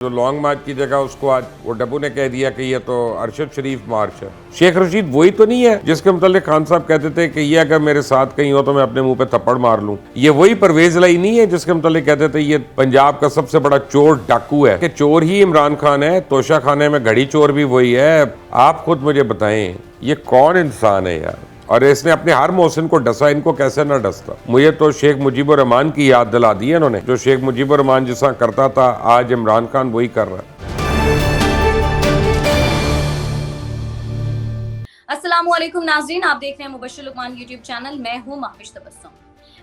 जो लॉन्ग मार्च की जगह उसको आज वो डब्बू ने कह दिया कि ये तो अरशद शरीफ मार्च है। शेख रशीद वही तो नहीं है जिसके मुतालिक खान साहब कहते थे कि ये अगर मेरे साथ कहीं हो तो मैं अपने मुंह पे थप्पड़ मार लूं। ये वही परवेज लाई नहीं है जिसके मुतालिक कहते थे ये पंजाब का सबसे बड़ा चोर डाकू है, कि चोर ही इमरान खान है, तोशा खाने में घड़ी चोर भी वही है। आप खुद मुझे बताएं ये कौन इंसान है यार, और इसने अपने हर मोहसिन को डसा, इनको कैसे ना डसता। मुझे तो शेख मुजीबुर रहमान की याद दिला दी है इन्होंने। जो शेख मुजीबुर रहमान जिसा करता था आज इमरान खान वही कर रहा है। अस्सलामुअलैकुम नाज़रीन, आप देख रहे हैं मुबश्शिर लुकमान यूट्यूब चैनल। मैं हूं महफिज तबस्सुम।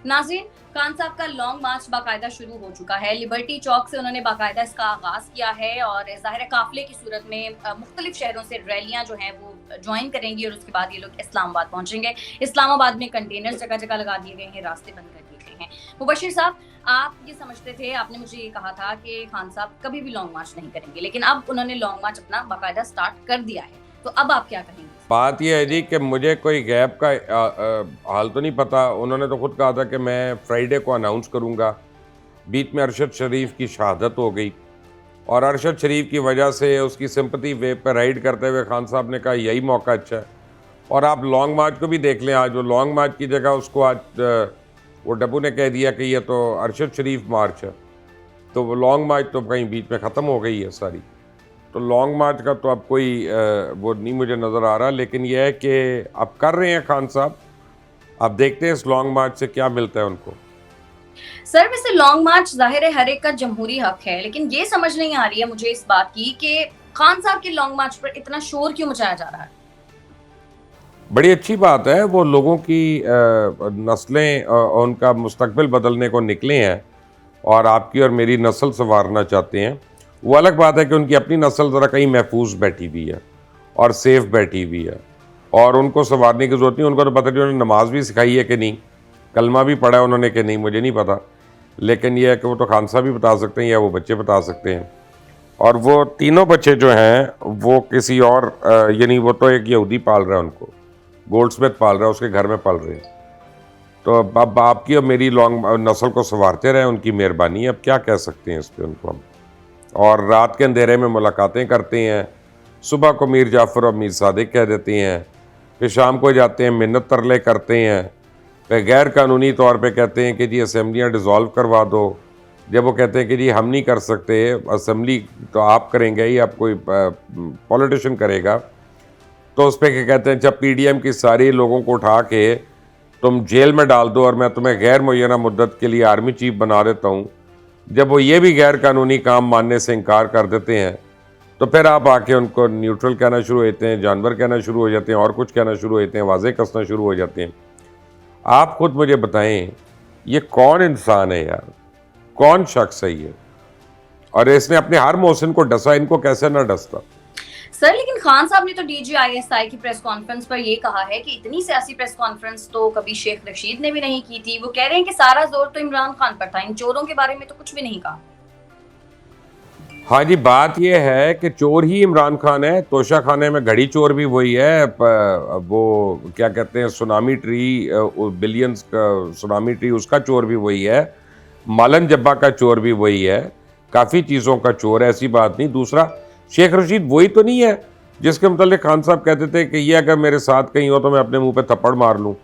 नाज़रीन, खान साहब का लॉन्ग मार्च बाकायदा शुरू हो चुका है। लिबर्टी चौक से उन्होंने बाकायदा इसका आगाज किया है और ज़ाहिर है काफिले की सूरत में मुख्तलिफ शहरों से रैलियां जो हैं वो ज्वाइन करेंगी और उसके बाद ये लोग इस्लामाबाद पहुंचेंगे। इस्लामाबाद में कंटेनर्स जगह जगह लगा दिए गए हैं, रास्ते बंद कर दिए गए हैं। मुबश्शिर साहब, आप ये समझते थे, आपने मुझे ये कहा था कि खान साहब कभी भी लॉन्ग मार्च नहीं करेंगे, लेकिन अब उन्होंने लॉन्ग मार्च अपना बाकायदा स्टार्ट कर दिया है, तो अब आप क्या कहेंगे? बात यह है जी कि मुझे कोई गैप का हाल तो नहीं पता। उन्होंने तो खुद कहा था कि मैं फ्राइडे को अनाउंस करूंगा। बीच में अरशद शरीफ की शहादत हो गई और अरशद शरीफ की वजह से उसकी सिंपथी वेव पर राइड करते हुए खान साहब ने कहा यही मौका अच्छा है। और आप लॉन्ग मार्च को भी देख लें, आज वो लॉन्ग मार्च की जगह उसको आज वो डब्बू ने कह दिया कि ये तो अरशद शरीफ मार्च है। तो वो लॉन्ग मार्च तो कहीं बीच में ख़त्म हो गई है सारी। तो लॉन्ग मार्च का तो अब कोई वो नहीं मुझे नज़र आ रहा, लेकिन यह है कि अब कर रहे हैं खान साहब। अब देखते हैं इस लॉन्ग मार्च से क्या मिलता है उनको। सर, वैसे लॉन्ग मार्च जाहिर है हर एक का जमहूरी हक है, लेकिन ये समझ नहीं आ रही है मुझे इस बात की कि खान साहब के लॉन्ग मार्च पर इतना शोर क्यों मचाया जा रहा है। बड़ी अच्छी बात है, वो लोगों की नस्लें उनका मुस्तकबिल बदलने को निकले हैं और आपकी और मेरी नस्ल संवारना चाहते हैं। वो अलग बात है कि उनकी अपनी नस्ल ज़रा कहीं महफूज बैठी हुई है और सेफ बैठी हुई है और उनको संवारने की ज़रूरत नहीं। उनको तो पता नहीं उन्होंने नमाज भी सिखाई है कि नहीं, कलमा भी पढ़ा है उन्होंने कि नहीं, मुझे नहीं पता। लेकिन यह है कि वो तो खान साहब भी बता सकते हैं या वो बच्चे बता सकते हैं। और वो तीनों बच्चे जो हैं वो किसी और यानी वो तो एक यहूदी पाल रहा है, उनको गोल्डस्मिथ पाल रहा है, उसके घर में पाल रहे हैं। तो अब आपकी और मेरी लॉन्ग नस्ल को संवारते रहें, उनकी मेहरबानी है। अब क्या कह सकते हैं इस पर उनको हम। और रात के अंधेरे में मुलाकातें करते हैं, सुबह को मीर जाफ़र और मीर सादिक कह देते हैं, फिर शाम को जाते हैं मिन्नत तरले करते हैं, फिर गैर कानूनी तौर पे कहते हैं कि जी असेंबलियाँ डिज़ोल्व करवा दो। जब वो कहते हैं कि जी हम नहीं कर सकते, असेंबली तो आप करेंगे ही, आप कोई पॉलिटिशियन करेगा, तो उस पर क्या कहते हैं, जब PDM की सारी लोगों को उठा के तुम जेल में डाल दो और मैं तुम्हें गैर मुय्यना मुद्दत के लिए आर्मी चीफ बना देता हूँ। जब वो ये भी गैर कानूनी काम मानने से इनकार कर देते हैं तो फिर आप आके उनको न्यूट्रल कहना शुरू होते हैं, जानवर कहना शुरू हो जाते हैं और कुछ कहना शुरू होते हैं, वाज़े कसना शुरू हो जाते हैं। आप खुद मुझे बताएं ये कौन इंसान है यार, कौन शख्स है ये, और इसने अपने हर मोहसिन को डसा, इनको कैसे ना डसता। सर, लेकिन खान साहब ने तो DGISI की प्रेस कॉन्फ्रेंस पर ये कहा है कि इतनी सियासी प्रेस कॉन्फ्रेंस तो कभी शेख रशीद ने भी नहीं की थी। वो कह रहे हैं कि सारा जोर तो इमरान खान पर था, इन चोरों के बारे में तो कुछ भी नहीं कहा। हाँ जी, बात यह है कि चोर ही इमरान खान है, तोशा खाने में घड़ी चोर भी वही है। वो क्या कहते हैं सुनामी ट्री, बिलियंस का सुनामी ट्री, उसका चोर भी वही है। मालन जब्बा का चोर भी वही है, काफ़ी चीज़ों का चोर है, ऐसी बात नहीं। दूसरा, शेख रशीद वही तो नहीं है जिसके मुतालिक खान साहब कहते थे कि ये अगर मेरे साथ कहीं हो तो मैं अपने मुंह पे थप्पड़ मार लूँ।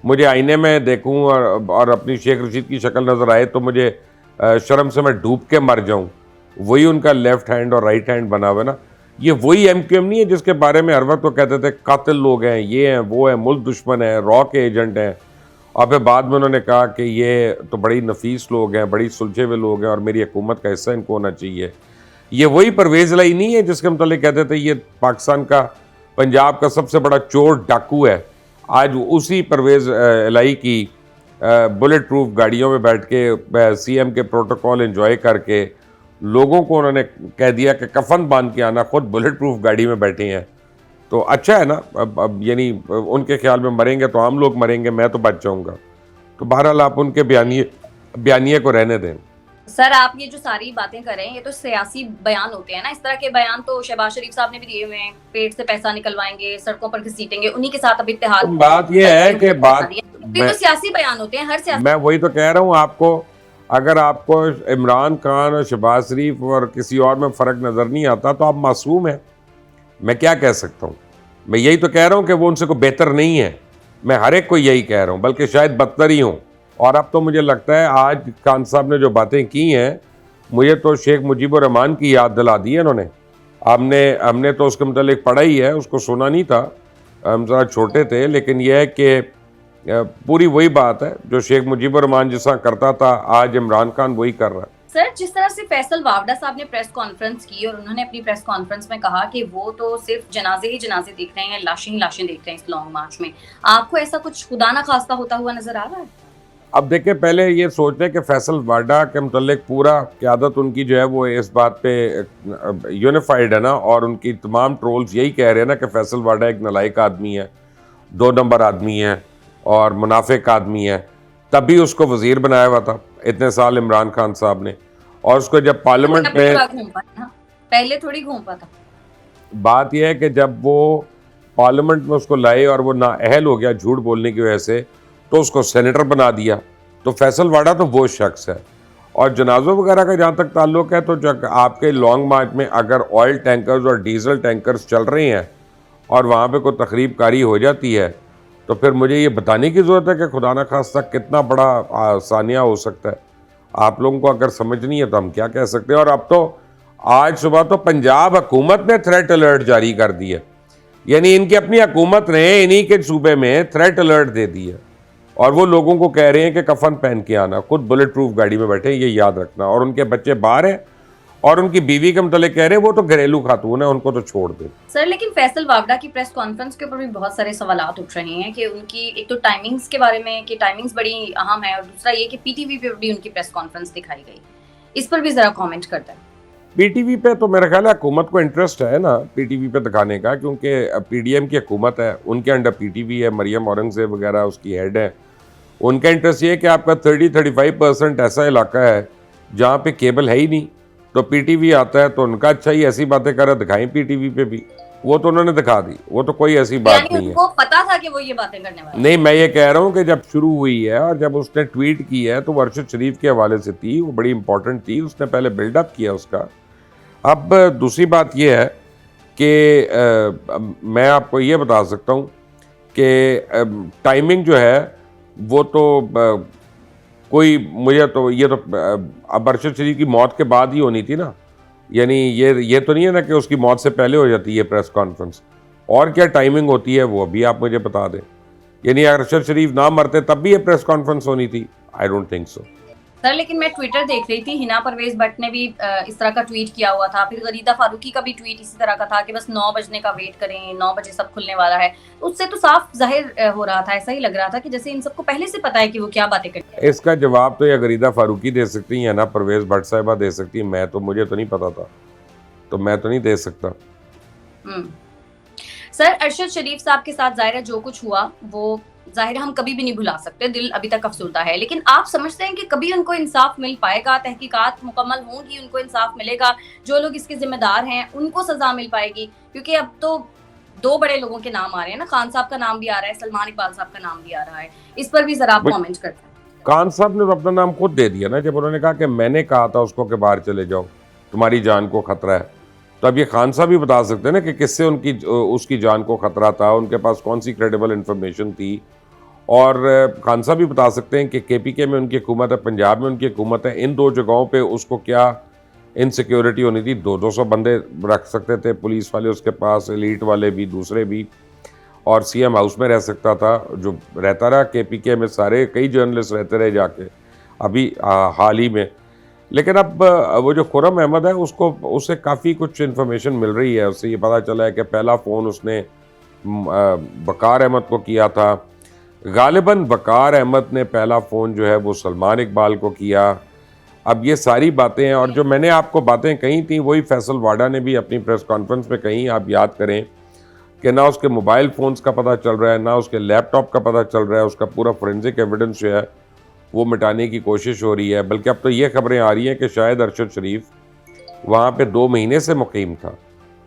मुझे आईने में देखूँ और अपनी शेख रशीद की शक्ल नज़र आए तो मुझे शर्म से मैं डूब के मर जाऊँ। वही उनका लेफ्ट हैंड और राइट हैंड बना हुआ ना। ये वही MQM नहीं है जिसके बारे में हर वक्त वो कहते थे कातिल लोग हैं, ये हैं, वो हैं, मुल्क दुश्मन है, रॉ के एजेंट हैं। और फिर बाद में उन्होंने कहा कि ये तो बड़ी नफीस लोग हैं, बड़ी सुलझे हुए लोग हैं और मेरी हुकूमत का हिस्सा इनको होना चाहिए। ये वही परवेज लाई नहीं है जिसके मुतालिक कहते थे ये पाकिस्तान का, पंजाब का सबसे बड़ा चोर डाकू है। आज उसी परवेज लाई की बुलेट प्रूफ गाड़ियों में बैठ के CM के प्रोटोकॉल एंजॉय करके लोगों को उन्होंने कह दिया कि कफन बांध के आना, खुद बुलेट प्रूफ गाड़ी में बैठे हैं। तो अच्छा है ना। अब यानी उनके ख्याल में मरेंगे तो आम लोग मरेंगे, मैं तो बच जाऊंगा। तो बहरहाल आप उनके बयानिए को रहने दें। सर, आप ये जो सारी बातें कर रहे हैं ये तो सियासी बयान होते हैं ना। इस तरह के बयान तो शहबाज शरीफ साहब ने भी दिए हुए हैं, पेट से पैसा निकलवाएंगे, सड़कों पर घसीटेंगे, उन्हीं के साथ अब इत्तेहाद। तो बात ये है कि बात ये तो सियासी बयान होते हैं, हर सियासी। मैं वही तो कह रहा हूँ आपको। अगर आपको इमरान खान और शहबाज शरीफ और किसी और में फ़र्क नज़र नहीं आता तो आप मासूम हैं। मैं क्या कह सकता हूँ? मैं यही तो कह रहा हूँ कि वो उनसे कोई बेहतर नहीं है। मैं हर एक को यही कह रहा हूँ, बल्कि शायद बदतर ही हूँ। और अब तो मुझे लगता है आज खान साहब ने जो बातें की हैं, मुझे तो शेख मुजीबुर रहमान की याद दिला दी है इन्होंने। हमने तो उसके मतलब पढ़ा ही है, उसको सुना नहीं था, हम ज़रा छोटे थे। लेकिन यह है कि पूरी वही बात है जो शेख मुजीबुर रहमान जिस तरह करता था, आज इमरान खान वही कर रहा है। सर, जिस तरह से फैसल वावड़ा साहब ने प्रेस कॉन्फ्रेंस की और उन्होंने अपनी प्रेस कॉन्फ्रेंस में कहा कि वो तो सिर्फ जनाजे ही जनाजे देख रहे हैं, लाशें ही लाशें देख रहे हैं इस लॉन्ग मार्च में, आपको ऐसा कुछ खुदा ना खास्ता होता हुआ नजर आ रहा है? अब देखिए, पहले ये सोच लें कि फैसल वाडा के मुतल्लिक पूरा क़यादत उनकी जो है वो इस बात पे यूनिफाइड है ना, और उनकी तमाम ट्रोल्स यही कह रहे हैं ना कि फैसल वाडा एक नालायक आदमी है, 2 नंबर आदमी है और मुनाफिक आदमी है। तभी उसको वज़ीर बनाया हुआ था इतने साल इमरान खान साहब ने, और उसको जब पार्लियामेंट में पहले थोड़ी घूम पाता। बात यह है कि जब वो पार्लियामेंट में उसको लाए और वो नाअहल हो गया झूठ बोलने की वजह से, तो उसको सेनेटर बना दिया। तो फैसल वाडा तो वो शख्स है। और जनाजों वगैरह का जहाँ तक ताल्लुक़ है, तो जब आपके लॉन्ग मार्च में अगर ऑयल टैंकर्स और डीजल टैंकर्स चल रहे हैं और वहाँ पे कोई तकरीब कारी हो जाती है, तो फिर मुझे ये बताने की ज़रूरत है कि खुदा न खास्ता कितना बड़ा सानिया हो सकता है। आप लोगों को अगर समझ नहीं है तो हम क्या कह सकते हैं। और अब तो आज सुबह तो पंजाब हुकूमत ने थ्रेट अलर्ट जारी कर दी है, यानी इनकी अपनी हुकूमत ने इन्हीं के सूबे में थ्रेट अलर्ट दे दी है, और वो लोगों को कह रहे हैं कि कफन पहन के आना, खुद बुलेट प्रूफ गाड़ी में बैठे, ये याद रखना। और उनके बच्चे बाहर हैं और उनकी बीवी के मतलब कह रहे हैं वो तो घरेलू खातून है, उनको तो छोड़ दे। सर, लेकिन फैसल वावड़ा की प्रेस कॉन्फ्रेंस के ऊपर भी बहुत सारे सवालात उठ रहे हैं कि उनकी एक तो टाइमिंग्स के बारे में कि टाइमिंग्स बड़ी अहम है, और दूसरा ये कि पीटीवी पे भी उनकी प्रेस कॉन्फ्रेंस दिखाई गई। इस पर भी जरा कमेंट करते हैं। पीटीवी पे तो मेरा ख्याल है हुकूमत को इंटरेस्ट है ना पीटीवी पे दिखाने का, क्योंकि पीडीएम की हुकूमत है, उनके अंडर पीटीवी है, मरियम औरंगजेब वगैरह उसकी हेड है। उनका इंटरेस्ट ये है कि आपका 30-35% ऐसा इलाका है जहाँ पे केबल है ही नहीं, तो पीटीवी आता है तो उनका अच्छा ही ऐसी बातें कर दिखाएं पीटीवी पे भी। वो तो उन्होंने दिखा दी, वो तो कोई ऐसी बात नहीं है। उनको पता था कि वो ये बातें करने वाले। नहीं, मैं ये कह रहा हूँ कि जब शुरू हुई है और जब उसने ट्वीट की है तो वो अरशद शरीफ के हवाले से थी, वो बड़ी इंपॉर्टेंट थी, उसने पहले बिल्डअप किया उसका। अब दूसरी बात यह है कि मैं आपको ये बता सकता हूँ कि टाइमिंग जो है वो तो कोई मुझे तो ये तो अब अरशद शरीफ की मौत के बाद ही होनी थी ना, यानी ये तो नहीं है ना कि उसकी मौत से पहले हो जाती है प्रेस कॉन्फ्रेंस। और क्या टाइमिंग होती है वो अभी आप मुझे बता दें, यानी अरशद शरीफ ना मरते तब भी ये प्रेस कॉन्फ्रेंस होनी थी? I don't think so. Sir, लेकिन मैं ट्विटर देख रही थी, हिना परवेज भट्ट ने भी इस तरह का ट्वीट किया हुआ था, फिर गरीदा फारूकी का भी ट्वीट इसी तरह का था कि बस 9 बजने का वेट करें, 9 बजे सब खुलने वाला है। उससे तो साफ जाहिर हो रहा था, ऐसा ही लग रहा था कि जैसे इन सबको पहले से पता है कि वो क्या बातें करते हैं। इसका जवाब तो या गरीदा फारूकी दे सकती है ना परवेज भट्ट साहिबा दे सकती है, मुझे तो नहीं पता था, तो मैं तो नहीं दे सकता। सर, अरशद शरीफ साहब के साथ जाहिर है जो कुछ हुआ वो जाहिर हम कभी भी नहीं भुला सकते, दिल अभी तक अफसुर्दा है। लेकिन आप समझते हैं कि कभी उनको इंसाफ मिल पाएगा, तहकीकात मुकम्मल होंगी, उनको इंसाफ मिलेगा, जो लोग इसके जिम्मेदार हैं उनको सजा मिल पाएगी? क्योंकि अब तो 2 बड़े लोगों के नाम आ रहे हैं ना, खान साहब का नाम भी आ रहा है, सलमान इकबाल साहब का नाम भी आ रहा है, इस पर भी जरा आप कमेंट करते हैं। खान साहब ने तो अपना नाम खुद दे दिया ना, जब उन्होंने कहा कि मैंने कहा था उसको कि बाहर चले जाओ, तुम्हारी जान को खतरा है। तो अब ये खान साहब भी बता सकते हैं ना कि किससे उसकी जान को खतरा था, उनके पास कौन सी क्रेडिबल इंफॉर्मेशन थी। और खान साहब भी बता सकते हैं कि केपीके में उनकी हुकूमत है, पंजाब में उनकी हुकूमत है, इन 2 जगहों पे उसको क्या इनसिक्योरिटी होनी थी। 200 बंदे रख सकते थे पुलिस वाले उसके पास, एलीट वाले भी, दूसरे भी, और सीएम हाउस में रह सकता था, जो रहता रहा केपीके में, सारे कई जर्नलिस्ट रहते रहे जाके अभी हाल ही में। लेकिन अब वो जो खुर्रम अहमद है उससे काफ़ी कुछ इन्फॉर्मेशन मिल रही है। उससे ये पता चला है कि पहला फ़ोन उसने वक़ार अहमद को किया था, गालिबन वक़ार अहमद ने पहला फ़ोन जो है वो सलमान इकबाल को किया। अब ये सारी बातें हैं, और जो मैंने आपको बातें कही थी वही फैसल वाडा ने भी अपनी प्रेस कॉन्फ्रेंस में कही। आप याद करें कि ना उसके मोबाइल फ़ोन्स का पता चल रहा है, ना उसके लैपटॉप का पता चल रहा है, उसका पूरा फोरेंसिक एविडेंस जो है वो मिटाने की कोशिश हो रही है। बल्कि अब तो ये खबरें आ रही हैं कि शायद अरशद शरीफ वहाँ पे 2 महीने से मुकीम था,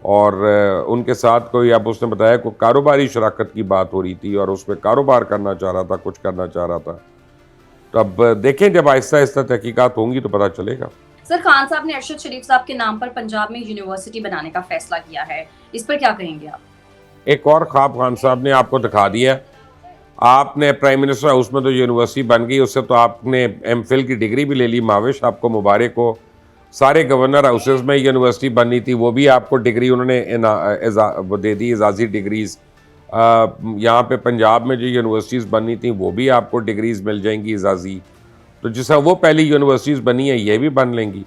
और उनके साथ कोई, अब उसने बताया कोई कारोबारी शराकत की बात हो रही थी और उस पर कारोबार करना चाह रहा था, कुछ करना चाह रहा था। तो अब देखें, जब आहिस्ता आहिस्ता तहकीकात होंगी तो पता चलेगा। सर, खान साहब ने अरशद शरीफ साहब के नाम पर पंजाब में यूनिवर्सिटी बनाने का फैसला किया है, इस पर क्या कहेंगे आप? एक और ख्वाब खान साहब ने आपको दिखा दिया। आपने प्राइम मिनिस्टर हाउस में तो यूनिवर्सिटी बन गई, उससे तो आपने एमफिल की डिग्री भी ले ली, माविश आपको मुबारक हो। सारे गवर्नर हाउसेस में यूनिवर्सिटी बननी थी, वो भी आपको डिग्री उन्होंने वो दे दी, एजाज़ी डिग्रीज़। यहाँ पे पंजाब में जो यूनिवर्सिटीज़ बननी थी वो भी आपको डिग्रीज़ मिल जाएंगी एजाज़ी। तो जिस वो पहली यूनिवर्सिटीज़ बनी है ये भी बन लेंगी।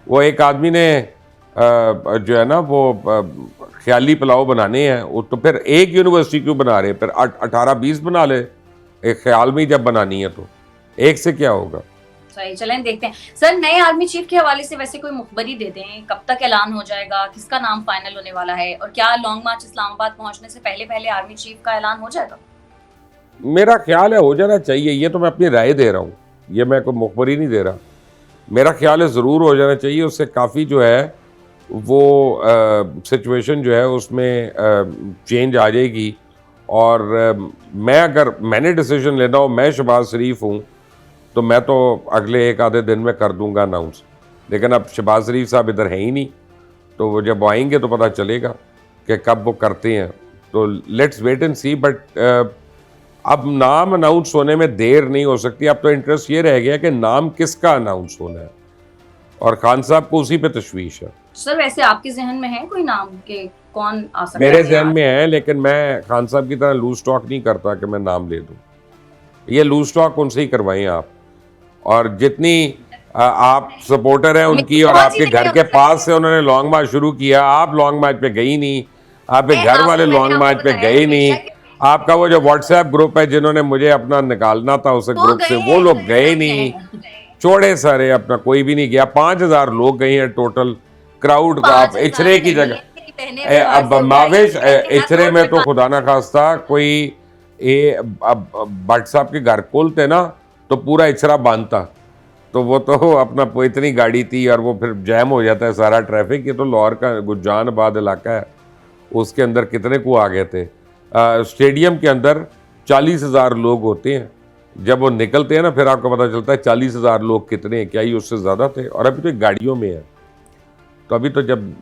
वो एक आदमी ने जो है ना वो ख्याली पुलाव बनाने हैं, वो तो फिर एक यूनिवर्सिटी क्यों बना रहे हैं, फिर 18-20 बना ले, एक ख्याल में ही जब बनानी है तो एक से क्या होगा। सही, चलें देखते हैं। सर, नए आर्मी चीफ के हवाले से वैसे कोई मुखबरी दे दें, कब तक ऐलान हो जाएगा, किसका नाम फाइनल होने वाला है, और क्या लॉन्ग मार्च इस्लामाबाद पहुंचने से पहले पहले आर्मी चीफ का ऐलान हो जाएगा? मेरा ख्याल है हो जाना चाहिए, ये तो मैं अपनी राय दे रहा हूँ, ये मैं कोई मुखबरी नहीं दे रहा। मेरा ख्याल है ज़रूर हो जाना चाहिए, उससे काफ़ी जो है वो सिचुएशन जो है उसमें चेंज आ जाएगी। और मैंने डिसीजन लेना हो, मैं शहबाज शरीफ हूँ, तो मैं तो अगले एक आधे दिन में कर दूंगा अनाउंस। लेकिन अब शहबाज शरीफ साहब इधर है ही नहीं, तो वो जब आएंगे तो पता चलेगा कि कब वो करते हैं। तो let's wait and see. But अब नाम अनाउंस होने में देर नहीं हो सकती। अब तो इंटरेस्ट ये रह गया कि नाम किसका अनाउंस होना है, और खान साहब को उसी पे तशवीश है। सर, वैसे आपके जहन में है कोई नाम के कौन आ सकता है? मेरे जहन में है, लेकिन मैं खान साहब की तरह लूज टॉक नहीं करता कि मैं नाम ले दूं। ये लूज टॉक उनसे ही करवाएं आप। और जितनी आप सपोर्टर हैं उनकी, और आपके घर के पास से उन्होंने लॉन्ग मार्च शुरू किया, आप लॉन्ग मार्च पे गई नहीं, आपके घर वाले लॉन्ग मार्च पे गए नहीं। आपका वो जो व्हाट्सएप ग्रुप है जिन्होंने मुझे अपना निकालना था उस ग्रुप से, वो लोग गए नहीं, छोड़े सारे, अपना कोई भी नहीं गया। 5000 लोग गए हैं टोटल क्राउड का। आप इचरे की जगह, अब माविश इचरे में तो खुदा ना खास्ता कोई अब भट्ट साहब के घर खोलते ना तो पूरा इचरा बांधता, तो वो तो अपना इतनी गाड़ी थी और वो फिर जैम हो जाता है सारा ट्रैफिक। ये तो लाहौर का गुजानाबाद इलाका है, उसके अंदर कितने को आ गए थे। स्टेडियम के अंदर 40,000 लोग होते हैं, जब वो निकलते हैं ना फिर आपको पता चलता है 40,000 लोग कितने हैं, क्या ही उससे ज़्यादा थे। और अभी तो गाड़ियों में है, तो अभी तो जब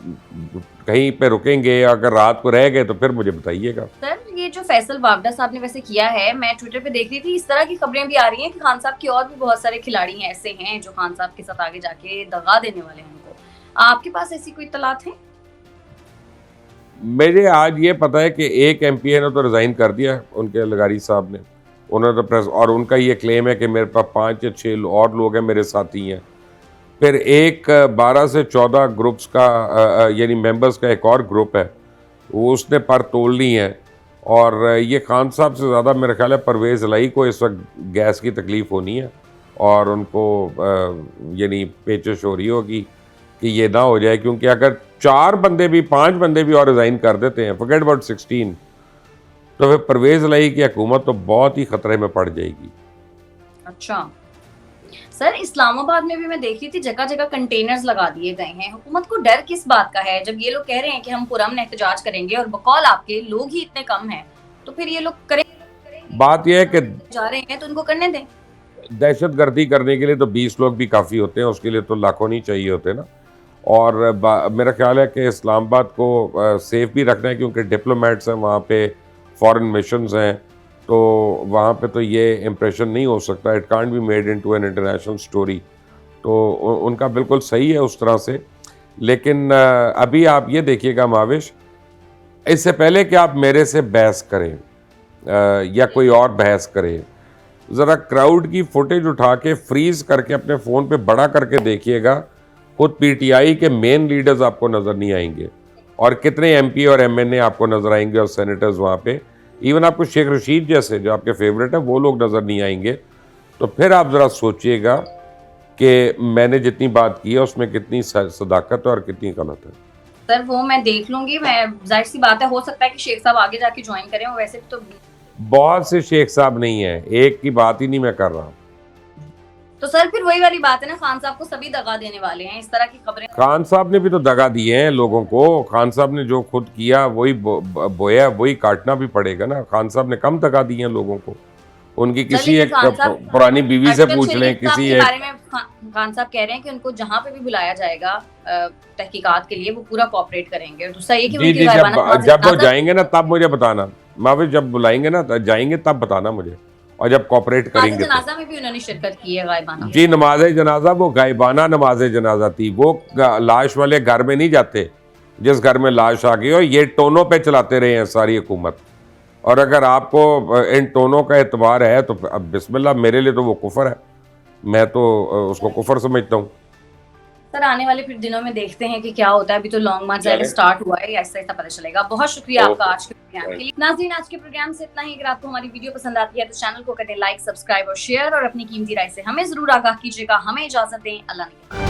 कहीं पे रुकेंगे, अगर रात को रह गए तो फिर मुझे बताइएगा। सर, ये जो फैसल वावडा साहब ने वैसे किया है, मैं ट्विटर पे देख रही थी, इस तरह की खबरें भी आ रही हैं कि खान साहब के और भी बहुत सारे खिलाड़ी हैं ऐसे हैं जो खान साहब के साथ आगे जाके दगा देने वाले हैं उनको। आपके पास ऐसी कोई इत्तलात है? मुझे आज ये पता है कि एक एमपीए ने तो रिज़ाइन कर दिया, उनके लगारी साहब ने, उन्होंने तो प्रेस, और उनका ये क्लेम है कि मेरे पास 5 या 6 और लोग हैं मेरे साथी हैं। फिर एक 12 से 14 ग्रुप्स का यानी मेंबर्स का एक और ग्रुप है, वो उसने पर तोड़ ली है। और ये खान साहब से ज़्यादा मेरा ख्याल है परवेज़ इलाही को इस वक्त गैस की तकलीफ़ होनी है, और उनको यानी पेचश हो रही होगी कि ये ना हो जाए, क्योंकि अगर 4 बंदे भी 5 बंदे भी और रिज़ाइन कर देते हैं, फॉरगेट अबाउट 16, तो फिर परवेज़ इलाही की हुकूमत तो बहुत ही ख़तरे में पड़ जाएगी। अच्छा सर, इस्लामाबाद में भी मैं देख रही थी जगह जगह कंटेनर्स लगा दिए गए हैं। हुकूमत को डर किस बात का है, जब ये लोग कह रहे हैं कि हम पुरअमन एहतजाज करेंगे और बकौल आपके लोग ही इतने कम हैं, तो फिर ये लोग करें? बात यह है कि जा रहे हैं तो उनको करने दें। दहशत गर्दी करने के लिए तो 20 लोग भी काफ़ी होते हैं, उसके लिए तो लाखों नहीं चाहिए होते ना। और मेरा ख्याल है कि इस्लामाबाद को सेफ भी रखना है, क्योंकि डिप्लोमेट्स हैं वहाँ पे, फॉरेन मिशंस हैं, तो वहाँ पे तो ये इम्प्रेशन नहीं हो सकता, it can't be made into an international story. तो उनका बिल्कुल सही है उस तरह से। लेकिन अभी आप ये देखिएगा माविश, इससे पहले कि आप मेरे से बहस करें या कोई और बहस करे, ज़रा क्राउड की फुटेज उठा के फ्रीज़ करके अपने फ़ोन पे बड़ा करके देखिएगा, खुद पीटीआई के मेन लीडर्स आपको नज़र नहीं आएंगे, और कितने एमपी और एमएनए आपको नज़र आएंगे और सेनेटर्स वहाँ पे। इवन आपको शेख रशीद जैसे जो आपके फेवरेट है वो लोग नज़र नहीं आएंगे। तो फिर आप ज़रा सोचिएगा कि मैंने जितनी बात की है उसमें कितनी सदाकत है और कितनी गलत है। सर, वो मैं देख लूँगी। मैं जाहिर सी बात है, हो सकता है कि शेख साहब आगे जाके ज्वाइन करें, वो वैसे तो बहुत से शेख साहब नहीं है, एक की बात ही नहीं मैं कर रहा। तो सर फिर वही वाली बात है ना, खान साहब को सभी दगा देने वाले हैं, इस तरह की खबरें। खान साहब ने भी तो दगा दिए हैं लोगों को। खान साहब ने जो खुद किया वही बोया, वही काटना भी पड़ेगा ना। खान साहब ने कम दगा दिए हैं लोगों को, उनकी किसी चलिए एक खान साहब, पुरानी बीवी से अटल पूछ लें, शरीफ साहब किसी के एक। बारे में खान साहब कह रहे हैं कि उनको जहां पे भी बुलाया जाएगा तहकीकात के लिए वो पूरा कोऑपरेट करेंगे। और दूसरा ये कि जी उनकी जी, गायबाना जब वो जनाजा जाएंगे ना तब मुझे बताना। माफिज जब बुलाएंगे ना जाएंगे तब बताना मुझे, और जब कॉपरेट करेंगे तो। जनाजा में भी उन्होंने शिरकत की है गायबाना। जी, नमाज जनाजा वो गायबाना नमाज जनाजा थी, वो लाश वाले घर में नहीं जाते जिस घर में लाश आ गई हो। ये टोनों पे चलाते रहे हैं सारी हुकूमत, और अगर आपको इन टोनों का एतबार है तो अब बिस्मिल्लाह, मेरे लिए तो वो कुफर है, मैं तो उसको कुफर समझता हूँ। सर आने वाले फिर दिनों में देखते हैं कि क्या होता है। अभी तो लॉन्ग मार्च स्टार्ट हुआ है, ऐसा ऐसा पता चलेगा। बहुत शुक्रिया आपका आज के प्रोग्राम के लिए। नाज़रीन, आज के प्रोग्राम से इतना ही। अगर आपको हमारी वीडियो पसंद आती है तो चैनल को करें लाइक, सब्सक्राइब और शेयर, और अपनी कीमती राय से हमें जरूर आगाह कीजिएगा। हमें इजाजत दें। अल्लाह ने